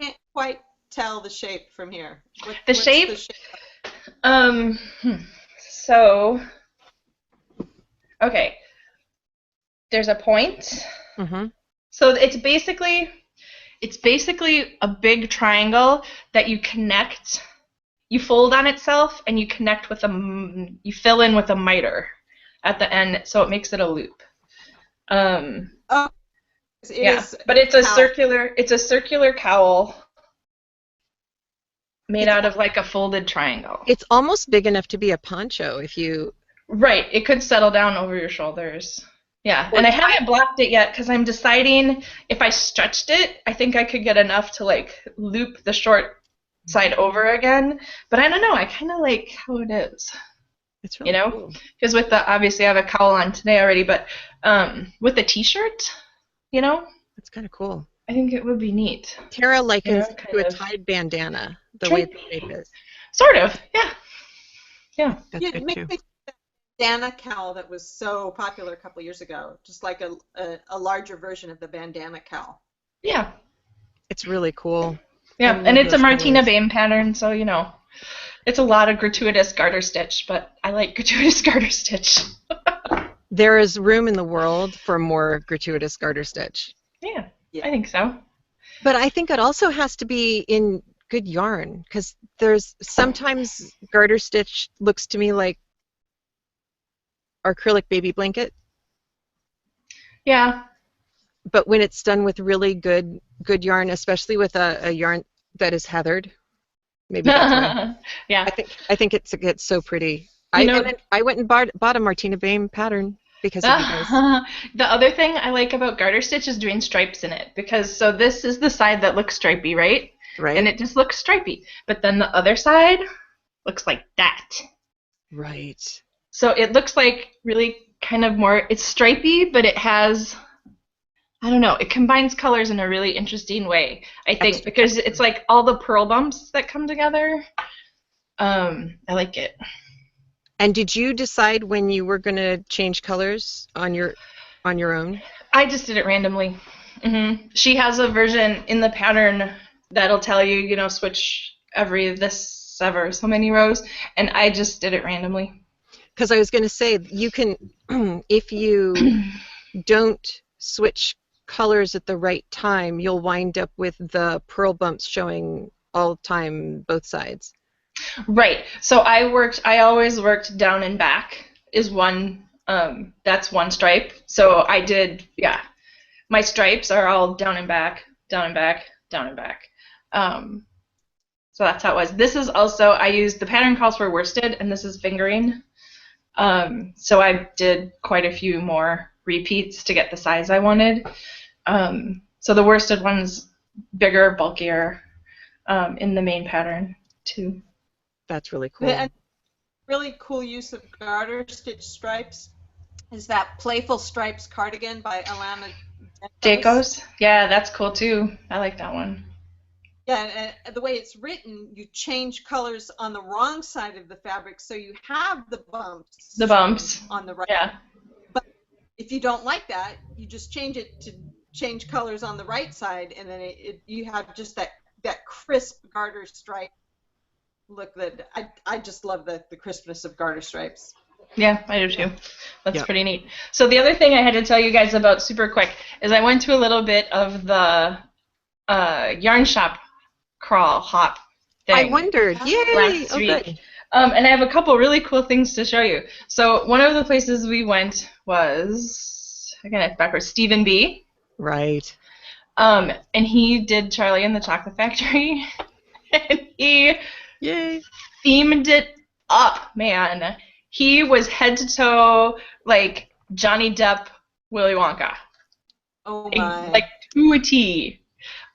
Can't quite tell the shape from here. The shape? So, okay, there's a point. Mm-hmm. So it's basically a big triangle that you connect. You fold on itself and you connect with you fill in with a miter at the end, so it makes it a loop. But it's a circular cowl made out of like a folded triangle. It's almost big enough to be a poncho if you... Right, it could settle down over your shoulders. Yeah, and I haven't blocked it yet because I'm deciding if I stretched it, I think I could get enough to like loop the short side over again. But I don't know, I kind of like how it is. It's really cool. Because obviously I have a cowl on today already, but with the t-shirt, It's kind of cool. I think it would be neat. Tara likens it to a tied bandana, the way the shape is. Sort of, yeah. Yeah. That's good too. Bandana cowl that was so popular a couple years ago, just like a larger version of the bandana cowl. Yeah. It's really cool. Yeah, and it's a Martina Bain pattern, so it's a lot of gratuitous garter stitch, but I like gratuitous garter stitch. There is room in the world for more gratuitous garter stitch. Yeah, I think so. But I think it also has to be in good yarn, because there's sometimes garter stitch looks to me like acrylic baby blanket. Yeah. But when it's done with really good yarn, especially with a yarn that is heathered, maybe that's why. Yeah. I think it's so pretty. I went and bought a Martina Bain pattern. because of you guys. The other thing I like about garter stitch is doing stripes in it, because so this is the side that looks stripy, right? Right. And it just looks stripy. But then the other side looks like that. Right. So it looks like really kind of more, it's stripy, but it has, I don't know, it combines colors in a really interesting way, I think, Extra because texture. it's like all the pearl bumps that come together. I like it. And did you decide when you were going to change colors on your own? I just did it randomly. She has a version in the pattern that'll tell you, you know, switch every this ever so many rows, and I just did it randomly. Because I was going to say, you can, if you don't switch colors at the right time, you'll wind up with the pearl bumps showing all time both sides. Right. So I always worked down and back is one, that's one stripe. So I did, yeah. My stripes are all down and back, down and back, down and back. So that's how it was. This is also, I used, the pattern calls for worsted, and this is fingering. So I did quite a few more repeats to get the size I wanted. So the worsted one's bigger, bulkier, in the main pattern too. That's really cool. And really cool use of garter stitch stripes is that Playful Stripes cardigan by Alana Jacobs. Yeah, that's cool too. I like that one. Yeah, and the way it's written, you change colors on the wrong side of the fabric, so you have the bumps. The bumps. On the right. Yeah. But if you don't like that, you just change it to change colors on the right side, and then you have just that crisp garter stripe look that I just love the crispness of garter stripes. Yeah, I do too. That's pretty neat. So the other thing I had to tell you guys about super quick is I went to a little bit of the yarn shop crawl hop thing. I wondered. Yay! Last week. Good. And I have a couple really cool things to show you. So one of the places we went was, again, it's backwards, Stephen B. Right. And he did Charlie and the Chocolate Factory. And he themed it up, man. He was head to toe like Johnny Depp, Willy Wonka. Oh my. Like to a T.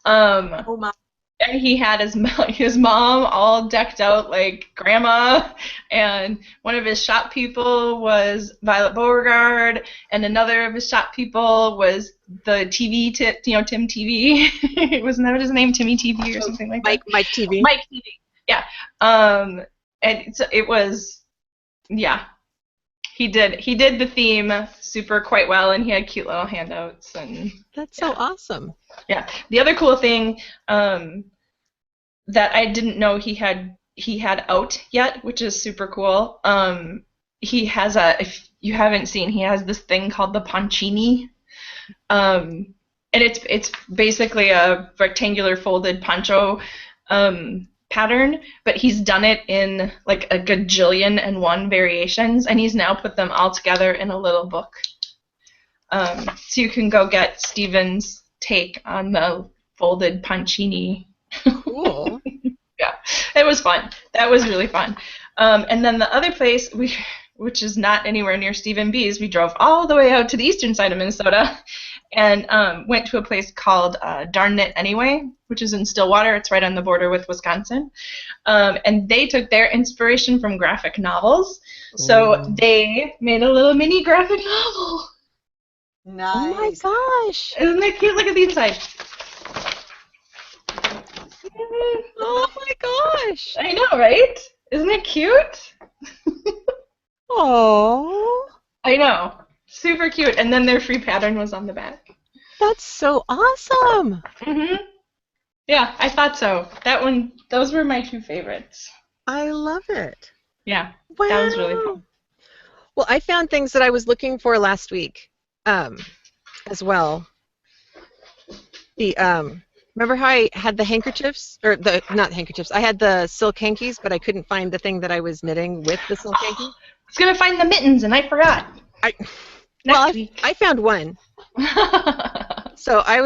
Oh my. And he had his mom all decked out like grandma, and one of his shop people was Violet Beauregard, and another of his shop people was the TV, Tim TV. Wasn't that his name, Timmy TV or something like that? Mike TV. Mike TV. Yeah. And so it was, yeah. He did the theme super quite well, and he had cute little handouts and. That's so awesome. Yeah. The other cool thing that I didn't know he had out yet, which is super cool. He has if you haven't seen, he has this thing called the Poncini, and it's basically a rectangular folded poncho pattern, but he's done it in like a gajillion and one variations, and he's now put them all together in a little book. So you can go get Steven's take on the folded Poncini. Cool. Yeah, it was fun. That was really fun. And then the other place, which is not anywhere near Stephen B's, we drove all the way out to the eastern side of Minnesota and went to a place called Darn It Anyway, which is in Stillwater. It's right on the border with Wisconsin. And they took their inspiration from graphic novels. So they made a little mini graphic novel. Nice. Oh my gosh. Isn't that cute? Look at the inside. Oh my gosh. I know, right? Isn't it cute? Oh. I know. Super cute. And then their free pattern was on the back. That's so awesome. Yeah, I thought so. Those were my two favorites. I love it. Yeah, Wow. that was really fun. Well, I found things that I was looking for last week as well. Remember how I had the handkerchiefs, or not handkerchiefs, I had the silk hankies, but I couldn't find the thing that I was knitting with the silk hanky? I was going to find the mittens, and I forgot. I found one. So I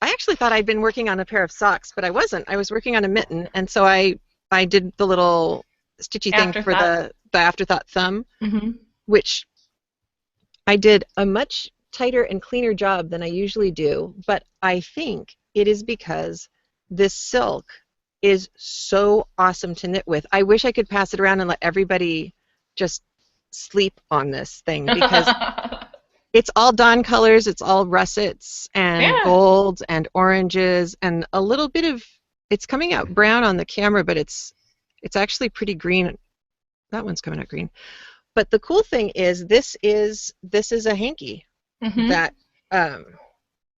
actually thought I'd been working on a pair of socks, but I wasn't. I was working on a mitten, and so I did the little stitchy thing for the afterthought thumb, which I did a much tighter and cleaner job than I usually do, but I think it is because this silk is so awesome to knit with. I wish I could pass it around and let everybody just sleep on this thing, because it's all dawn colors, it's all russets and golds and oranges and a little bit of, it's coming out brown on the camera, but it's actually pretty green. That one's coming out green. But the cool thing is this is a hanky that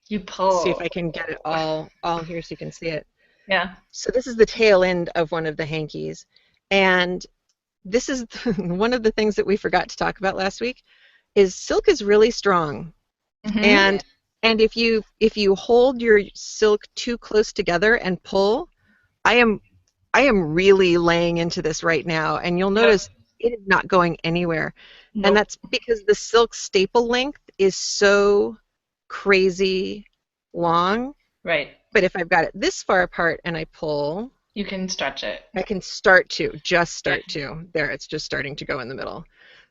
you pull. See if I can get it all here so you can see it. Yeah. So this is the tail end of one of the hankies, and this is one of the things that we forgot to talk about last week. Is silk is really strong, and if you hold your silk too close together and pull, I am really laying into this right now, and you'll notice it is not going anywhere. Nope. And that's because the silk staple length is so crazy long. Right. But if I've got it this far apart and I pull, you can stretch it. I can start to. There, it's just starting to go in the middle.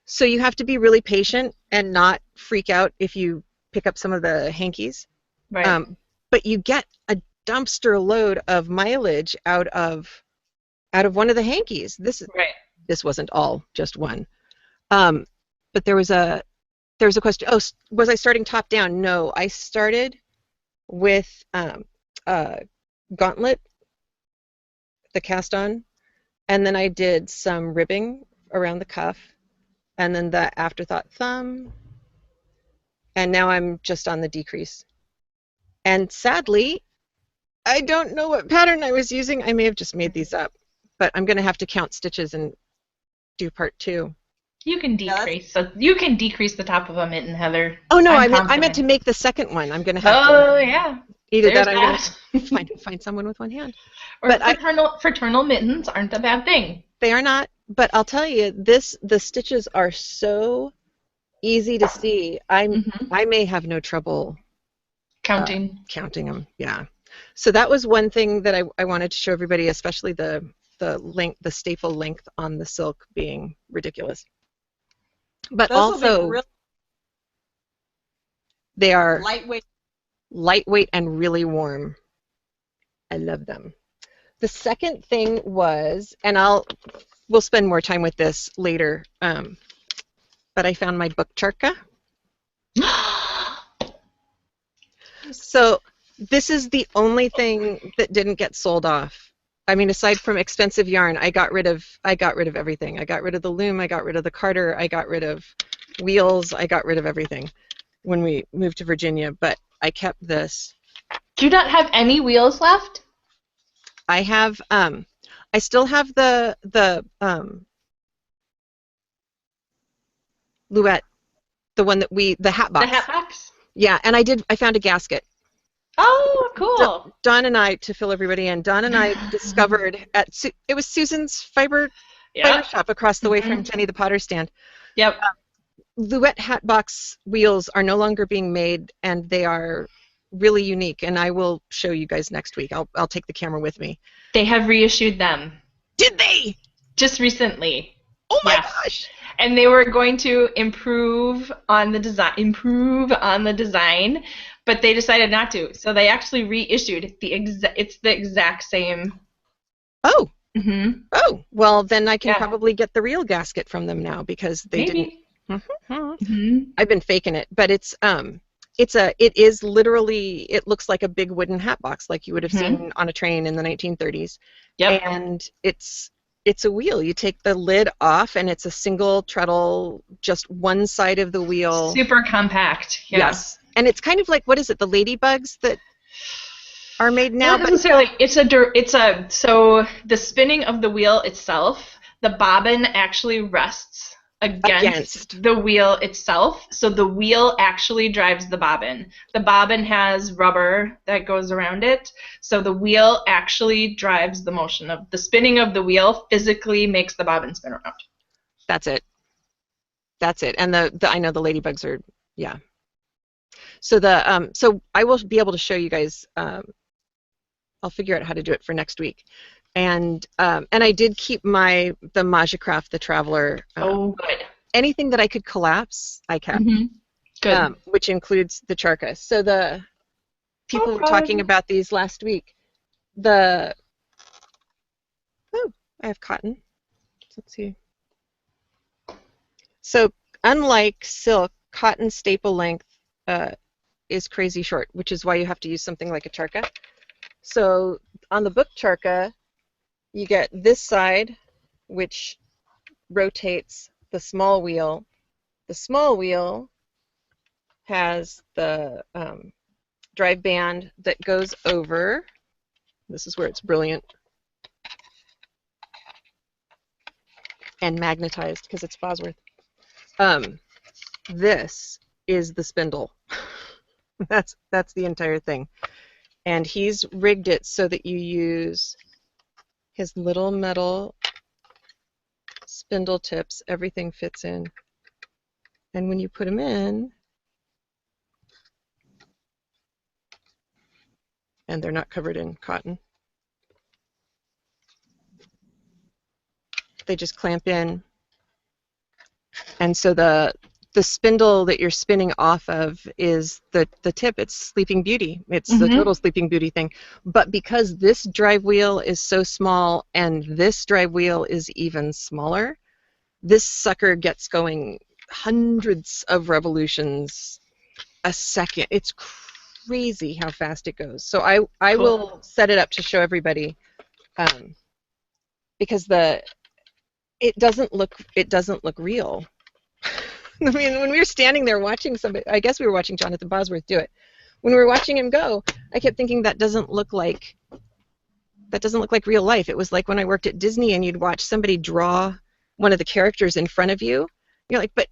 So you have to be really patient and not freak out if you pick up some of the hankies. Right. But you get a dumpster load of mileage out of one of the hankies. This wasn't all just one. But there was a question. Oh, was I starting top down? No, I started with gauntlet, the cast on, and then I did some ribbing around the cuff, and then the afterthought thumb, and now I'm just on the decrease. And sadly, I don't know what pattern I was using. I may have just made these up, but I'm going to have to count stitches and do part 2. You can decrease. So you can decrease the top of a mitten, Heather. Oh no, I meant to make the second one. I'm going to have to. Oh yeah. Either that, I'm going to find someone with one hand. Or but fraternal mittens aren't a bad thing. They are not, but I'll tell you, the stitches are so easy to see. I may have no trouble counting them. Yeah. So that was one thing that I wanted to show everybody, especially the staple length on the silk being ridiculous. But those also, they are lightweight and really warm. I love them. The second thing was, and we'll spend more time with this later, but I found my book Charka. So this is the only thing that didn't get sold off. I mean, aside from expensive yarn, I got rid of everything. I got rid of the loom, I got rid of the carder, I got rid of wheels, I got rid of everything when we moved to Virginia, but I kept this. Do you not have any wheels left? I have I still have the Luette, the one that the hat box. The hat box? Yeah, and I found a gasket. Oh, cool. Don and I, to fill everybody in, Don and I discovered it was Susan's fiber shop across the way from Jenny the Potter stand. Yep. Luette hat box wheels are no longer being made, and they are really unique, and I will show you guys next week. I'll take the camera with me. They have reissued them. Did they? Just recently. Oh my gosh. And they were going to improve on the design, but they decided not to. So they actually reissued it's the exact same. Oh. Oh, well then I can probably get the real gasket from them now, because they didn't. I've been faking it, but it is literally, it looks like a big wooden hat box like you would have seen on a train in the 1930s. Yep. And it's a wheel. You take the lid off, and it's a single treadle, just one side of the wheel. Super compact. Yeah. Yes. And it's kind of like, what is it, the ladybugs that are made now? Not necessarily. So the spinning of the wheel itself, the bobbin actually rests against the wheel itself, so the wheel actually drives the bobbin. The bobbin has rubber that goes around it, so the wheel actually drives the motion of the spinning of the wheel. Physically makes the bobbin spin around. That's it. And I know the ladybugs are So so I will be able to show you guys. I'll figure out how to do it for next week. And I did keep the Majacraft, the Traveler. Oh, good. Anything that I could collapse, I kept. Good. which includes the Charka. So the people were talking about these last week. I have cotton. Let's see. So unlike silk, cotton staple length is crazy short, which is why you have to use something like a Charka. So on the book Charka, you get this side, which rotates the small wheel. The small wheel has the drive band that goes over. This is where it's brilliant and magnetized because it's Bosworth. This is the spindle. That's the entire thing. And he's rigged it so that you use his little metal spindle tips. Everything fits in. And when you put them in, and they're not covered in cotton, they just clamp in. And so the spindle that you're spinning off of is the tip. It's Sleeping Beauty. It's the total Sleeping Beauty thing. But because this drive wheel is so small and this drive wheel is even smaller, this sucker gets going hundreds of revolutions a second. It's crazy how fast it goes. So I will set it up to show everybody, because it doesn't look real. I mean, when we were standing there watching somebody, I guess we were watching Jonathan Bosworth do it. When we were watching him go, I kept thinking that doesn't look like real life. It was like when I worked at Disney and you'd watch somebody draw one of the characters in front of you. You're like, but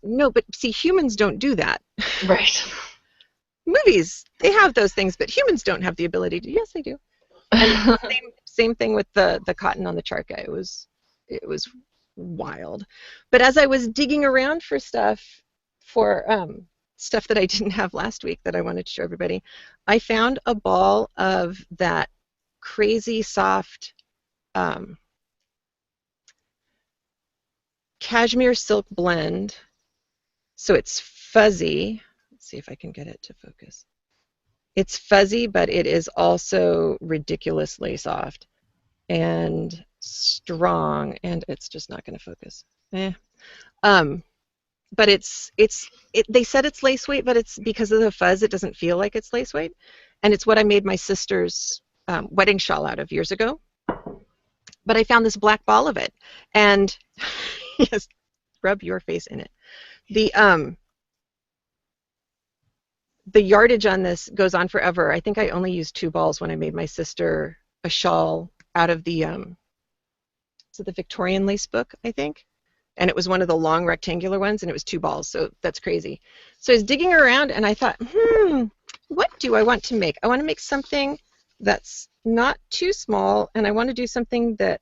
see, humans don't do that. Right. Movies, they have those things, but humans don't have the ability to. Yes, they do. And same thing with the cotton on the Charka. It was wild. But as I was digging around for stuff that I didn't have last week that I wanted to show everybody, I found a ball of that crazy soft cashmere silk blend. So it's fuzzy. Let's see if I can get it to focus. It's fuzzy, but it is also ridiculously soft and strong, and it's just not going to focus. But they said it's lace weight, but it's because of the fuzz, it doesn't feel like it's lace weight. And it's what I made my sister's wedding shawl out of years ago. But I found this black ball of it, and yes, rub your face in it. The yardage on this goes on forever. I think I only used 2 balls when I made my sister a shawl out of the Victorian lace book, I think. And it was one of the long rectangular ones, and it was 2 balls, so that's crazy. So I was digging around, and I thought, what do I want to make? I want to make something that's not too small, and I want to do something that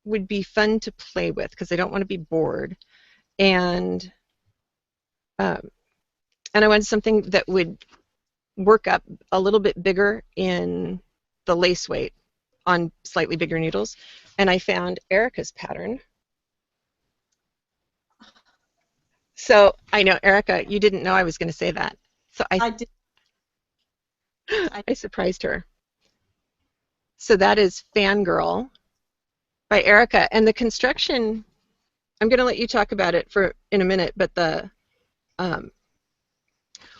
would be fun to play with, because I don't want to be bored. And I wanted something that would work up a little bit bigger in the lace weight on slightly bigger needles. And I found Erica's pattern. So I know, Erica, you didn't know I was going to say that. So I did. I surprised her. So that is Fangirl by Erica. And the construction, I'm going to let you talk about it in a minute, but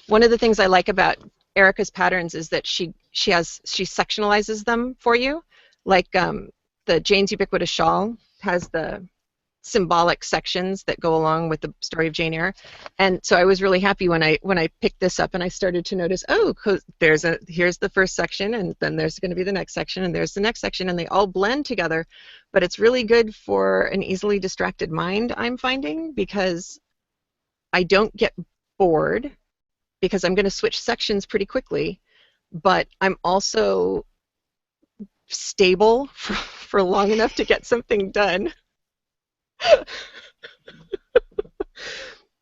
one of the things I like about Erica's patterns is that she sectionalizes them for you. Like the Jane's Ubiquitous Shawl has the symbolic sections that go along with the story of Jane Eyre, and so I was really happy when I picked this up and I started to notice, here's the first section, and then there's going to be the next section, and there's the next section, and they all blend together. But it's really good for an easily distracted mind, I'm finding, because I don't get bored, because I'm going to switch sections pretty quickly, but I'm also stable for long enough to get something done.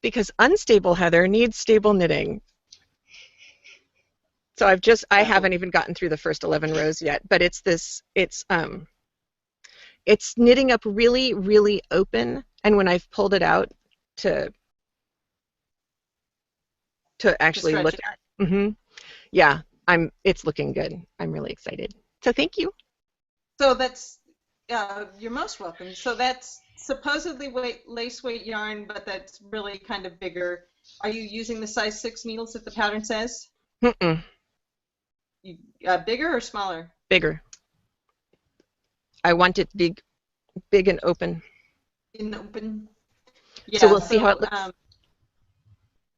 Because unstable Heather needs stable knitting. So I haven't even gotten through the first 11 rows yet, but it's knitting up really, really open, and when I've pulled it out to to actually stretch look it. at. Yeah, it's looking good. I'm really excited. So thank you. So that's, you're most welcome. So that's supposedly lace weight yarn, but that's really kind of bigger. Are you using the size 6 needles that the pattern says? Mm-mm. Bigger or smaller? Bigger. I want it big and open. In open. Yeah, so we'll see how it looks.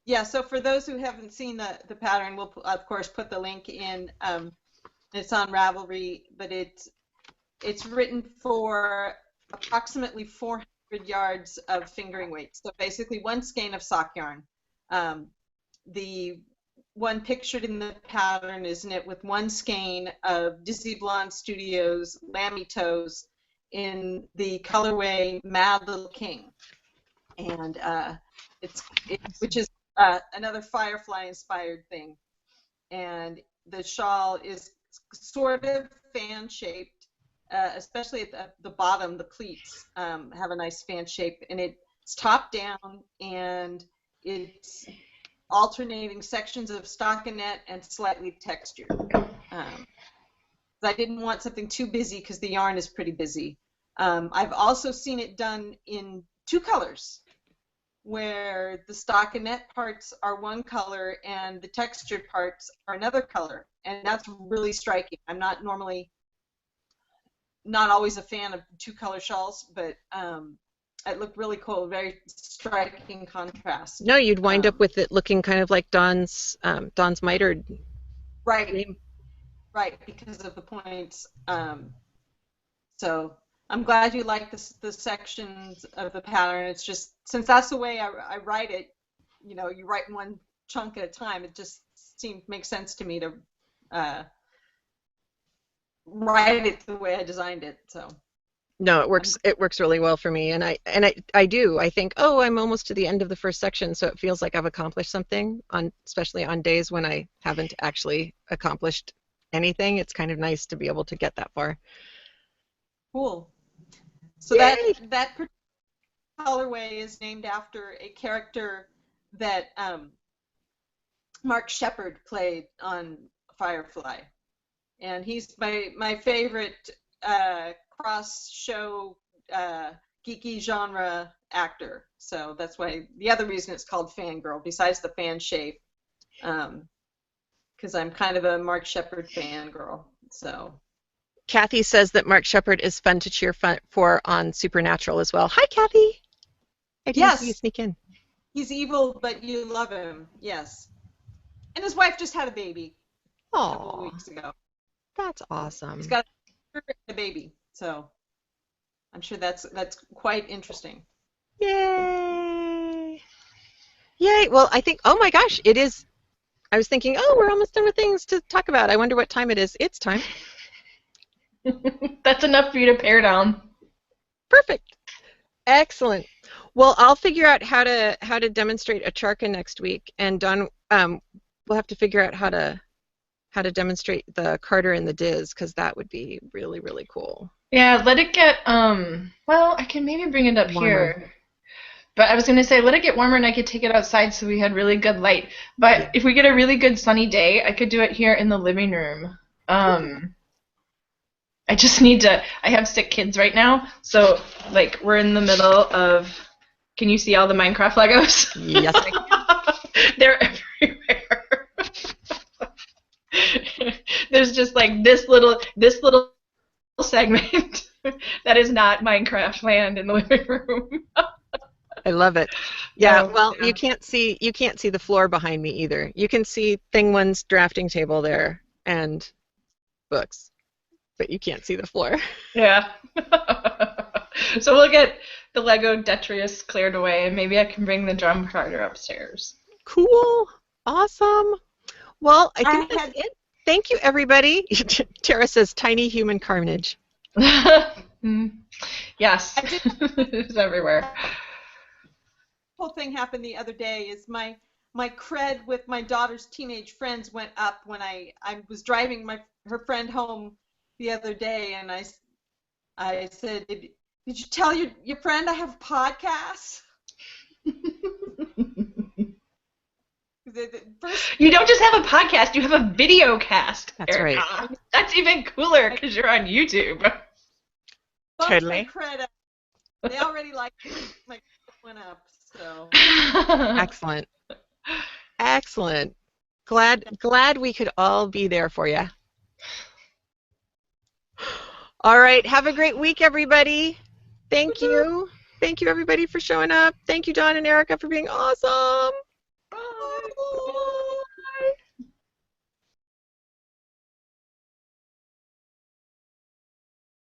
Yeah, so for those who haven't seen the pattern, we'll of course put the link in. It's on Ravelry, but it's written for approximately 400 yards of fingering weight. So basically one skein of sock yarn. The one pictured in the pattern is knit with one skein of Dizzy Blonde Studios Lammy Toes in the colorway Mad Little King, and which is another Firefly-inspired thing. And the shawl is sort of fan-shaped, especially at the bottom. The pleats have a nice fan shape, and it's top down, and it's alternating sections of stockinette and slightly textured. I didn't want something too busy because the yarn is pretty busy. I've also seen it done in 2 colors, where the stockinette parts are one color and the textured parts are another color, and that's really striking. I'm not always a fan of 2-color shawls, but it looked really cool, very striking contrast. No, you'd wind up with it looking kind of like Dawn's mitered. Right. Dream. Right, because of the points. So I'm glad you like the sections of the pattern. It's just, since that's the way I write it, you write in one chunk at a time, it just makes sense to me to write it the way I designed it. So no, it works really well for me, and I do. I think, oh, I'm almost to the end of the first section, so it feels like I've accomplished something, especially on days when I haven't actually accomplished anything. It's kind of nice to be able to get that far. Cool. So Yay! that particular colorway is named after a character that Mark Shepard played on Firefly, and he's my favorite cross-show geeky genre actor. So that's why the other reason it's called Fangirl, besides the fan shape, because I'm kind of a Mark Shepard fangirl. So Kathy says that Mark Shepard is fun to cheer for on Supernatural as well. Hi, Kathy. I didn't see you sneak in. He's evil, but you love him. Yes. And his wife just had a baby a couple of weeks ago. That's awesome. He's got a baby, so I'm sure that's quite interesting. Yay! Yay! Well, I think, oh my gosh, it is. I was thinking, oh, we're almost done with things to talk about. I wonder what time it is. It's time. That's enough for you to pare down. Perfect. Excellent. Well, I'll figure out how to demonstrate a Charka next week, and Dawn, we'll have to figure out how to demonstrate the Carter and the Diz, because that would be really, really cool. Yeah, let it get well, I can maybe bring it up warmer here. But I was going to say, let it get warmer and I could take it outside so we had really good light. But if we get a really good sunny day, I could do it here in the living room. I just need to, I have sick kids right now, so like we're in the middle of, can you see all the Minecraft Legos? Yes, I can. They're everywhere. There's just like this little segment that is not Minecraft land in the living room. I love it. Yeah, well, yeah. You can't see the floor behind me either. You can see Thing One's drafting table there and books, but you can't see the floor. Yeah. So we'll get the Lego detritus cleared away, and maybe I can bring the drum carter upstairs. Cool. Awesome. Well, I think that's it. Thank you, everybody. Tara says, tiny human carnage. Yes. It's everywhere. Whole thing happened the other day is my cred with my daughter's teenage friends went up when I was driving her friend home the other day, and I said, did you tell your friend I have a podcast? First, You don't just have a podcast, you have a video cast, That's Erica. right. That's even cooler because you're on YouTube. both Totally. my credit. They already like my credit went up, so. Excellent. Excellent. Glad we could all be there for you. All right. Have a great week, everybody. Thank you. Thank you, everybody, for showing up. Thank you, Dawn and Erica, for being awesome.